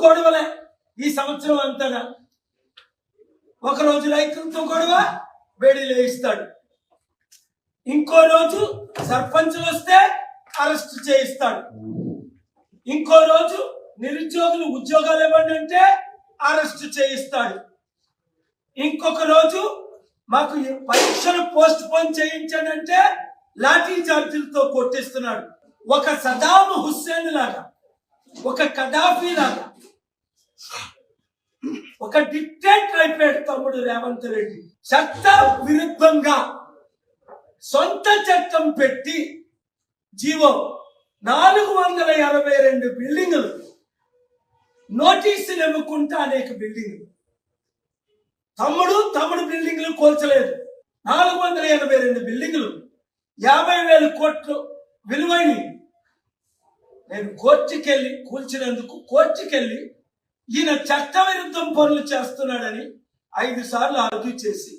గొడవలే ఈ సంవత్సరం అంతగా. ఒక రోజు రైతులతో గొడవ, వేడి లేయిస్తాడు. ఇంకో రోజు సర్పంచులు వస్తే అరెస్ట్ చేయిస్తాడు. ఇంకో రోజు నిరుద్యోగులు ఉద్యోగాలు ఇవ్వండి అంటే అరెస్ట్ చేయిస్తాడు. ఇంకొక రోజు మాకు పరీక్షలు పోస్ట్ పోన్ చేయించాడంటే లాఠీ చార్జీలతో కొట్టిస్తున్నాడు. ఒక సదాం హుస్సేన్ లాగా, ఒక కడాఫీ లాగా, ఒక డిక్టేటర్ అయిపోయాడు తమ్ముడు రేవంత్ రెడ్డి. చట్ట విరుద్ధంగా సొంత చట్టం పెట్టి జీవో 482 బిల్డింగులు నోటీసులు ఇవ్వకుండా అనేక బిల్డింగులు తమ్ముడు బిల్డింగులు కోల్చలేదు. 482 బిల్డింగులు 50,000 కోట్లు విలువైన. నేను కోర్టుకెళ్ళి కూల్చినందుకు కోర్టుకెళ్ళి ఈయన చట్ట విరుద్ధం పనులు చేస్తున్నాడని 5 సార్లు ఆర్గ్యూ చేసి